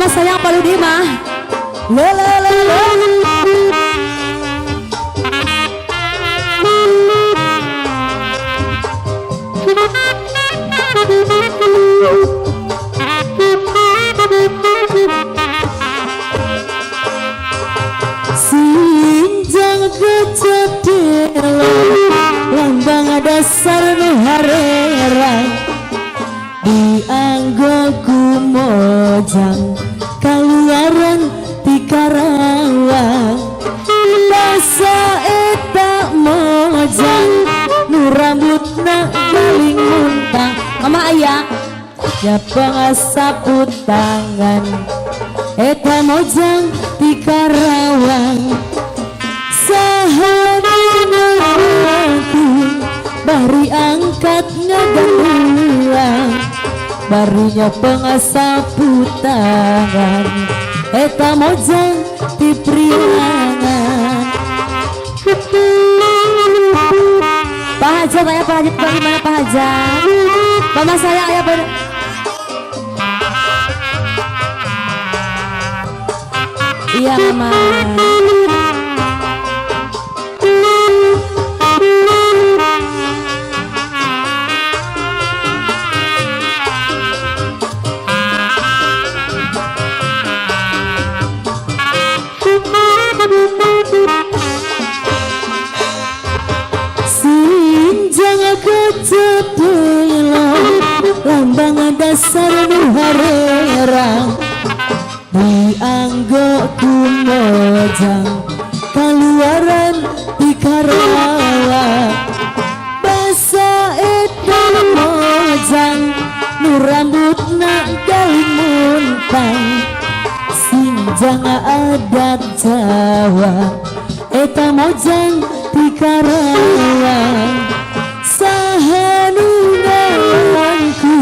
Mama sayang Pak Ludi mah. Le le le le. Sinjang kecedelo lambang dasar nu harerang dianggoku mojang kaluaran ti Karawang basa eta mojang nu rambutna galing muntang mama aya ya pengasaput tangan eta mojang ti Karawang sahanana aku bari angkat ngagandulang barinya pengasaput tangan eta mojang ti priangan Pak Haja saya Pak Haja bagaimana Pak Haja mama saya ayah pada iya mama sinjang kecedelo lambang dasar nu harerang dianggoku mojang kaluaran ti Karawang basa eta mojang nu rambutna galing muntang sinjang adat Jawa eta mojang ti Karawang sahanu ngawanku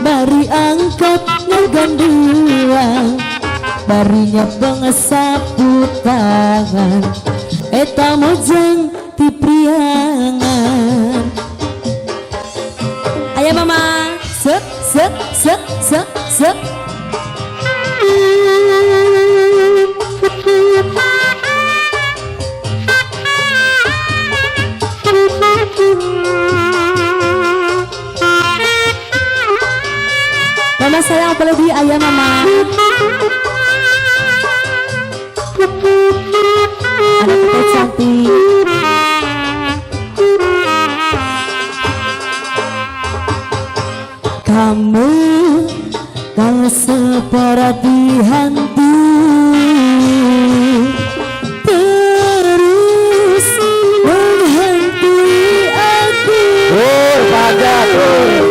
bari angkat ngagandulang barinya pengasaput tangan eta mojang ti priangan aya mama sek sek sek sek sek mama sayang apa lebih ayah mama anak kita cantik kamu kalau seperti hantu terus menghantui aku pada asik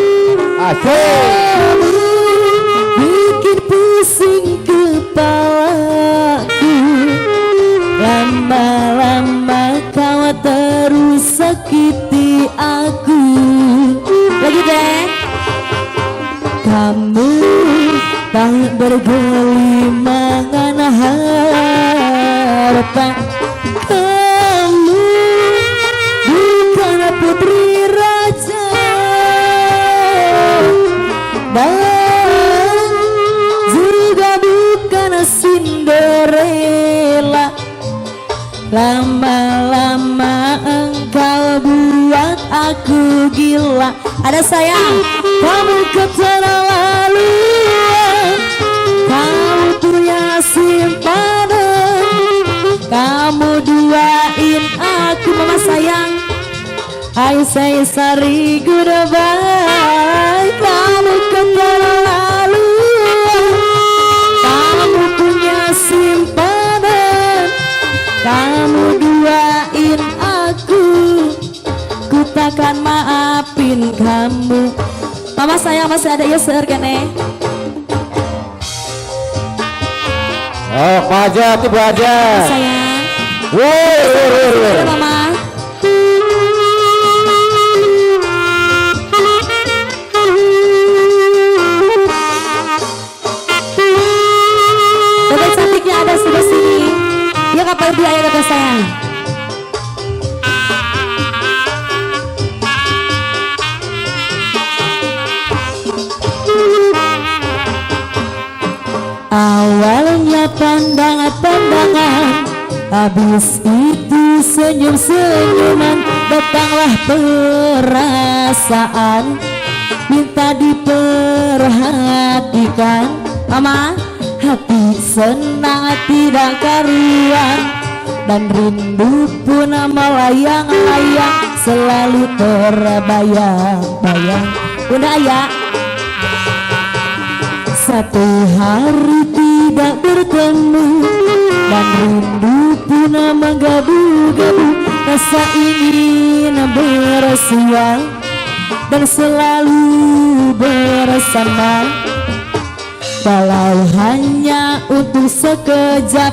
bikin pusing kepalaku lama-lama kau terus sakiti aku lagi deh kamu tak bergelimangan harapan kamu bukan putri raja dan juga bukan Cinderella lama-lama engkau buat aku gila ada sayang kamu keterlaluan kamu punya simpanan kamu duain aku mama sayang I say sorry goodbye kamu keterlaluan kamu punya simpanan kamu duain aku ku takkan maafin kamu mama sayang masih ada ya sir kene oh Fajar tiba aja sayang woi mama Bebek cantiknya ada sebelah sini ya kapal dia ya kakak sayang Habis itu senyum-senyuman, datanglah perasaan, minta diperhatikan. Mama, hati senang tidak karuan, dan rindu pun melayang-layang, selalu terbayang-bayang. Bunda ya, satu hari tidak bertemu, dan rindu pun menggebu-gebu, rasa ingin bersua dan selalu bersama. Walau hanya untuk sekejap,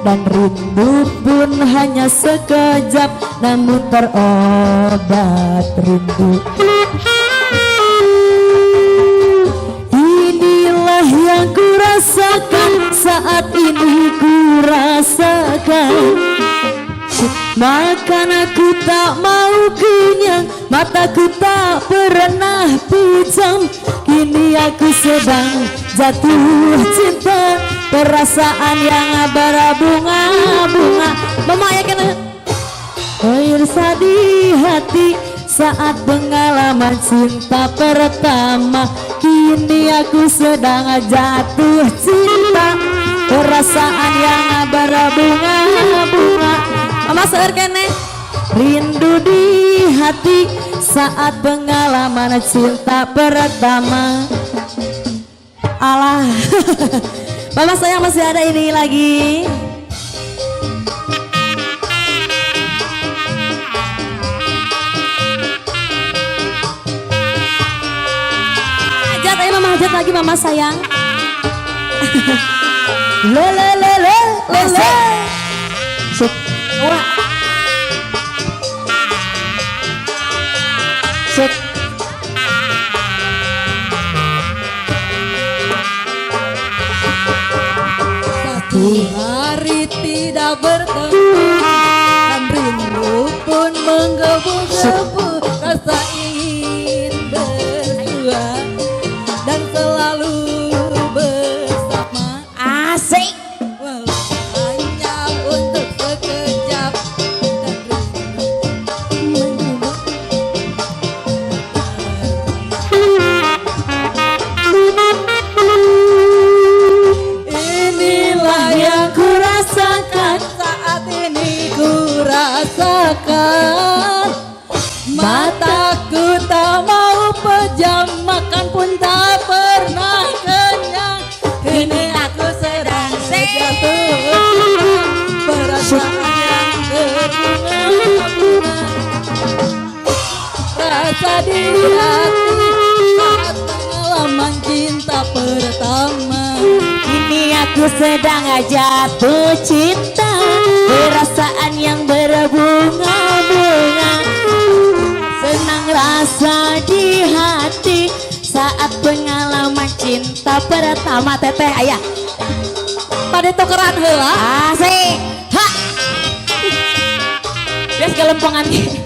dan rindu pun hanya sekejap, namun terobat rindu. Inilah yang ku rasakan, saat ini ku rasakan. Makan aku tak mau kenyang, mataku tak pernah pejam. Kini aku sedang jatuh cinta, perasaan yang berbunga-bunga. Mama ya kan? Rasa di hati saat pengalaman cinta pertama. Kini aku sedang jatuh cinta, perasaan yang berbunga-bunga. Mama seur kene, rindu di hati saat pengalaman cinta pertama. Alah, Mama sayang masih ada ini lagi. Hajat ayo Mama, hajat lagi Mama sayang. Le le le le le le. Wah. Cek. Satu hari tidak bertemu, dan rindu pun menggebu-gebu, rasa ingin bersua dan selalu bersama. Asik. Mataku tak mau pejam, makan pun tak pernah kenyang. Kini aku sedang jatuh, perasaan yang berbunga-bunga, rasa di hati saat pengalaman cinta pertama. Kini aku sedang jatuh cinta, perasaan yang berbunga-bunga, senang rasa di hati saat pengalaman cinta pertama. Teteh ayah pada tukeran heula asik ha bias kelempongan gini.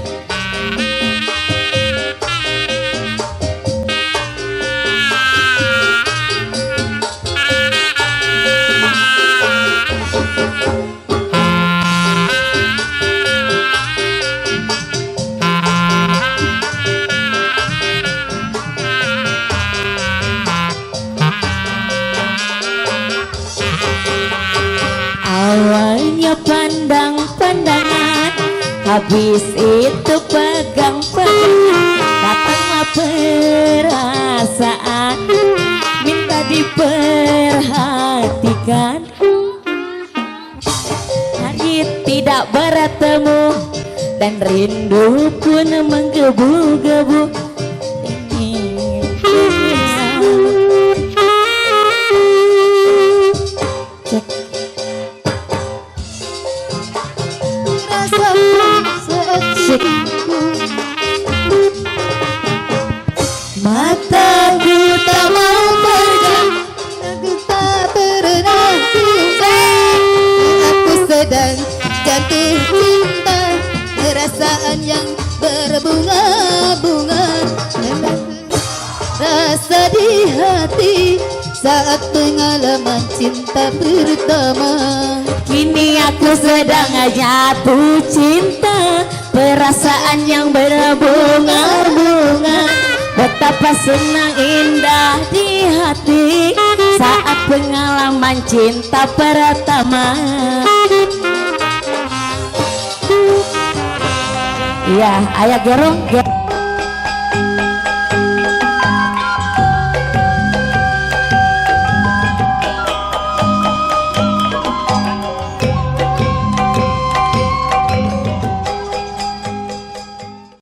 Awalnya pandang-pandangan, habis itu pegang-pegangan, datanglah perasaan, minta diperhatikan. Hari tidak bertemu, dan rindu pun menggebu-gebu. Mataku tak mau pejam, aku tak pernah cinta. Aku sedang jatuh cinta, perasaan yang berbunga-bunga, rasa di hati saat pengalaman cinta pertama. Kini aku sedang jatuh cinta, perasaan yang berbunga-bunga. Betapa senang indah di hati saat pengalaman cinta pertama. Iya, ayah gerung.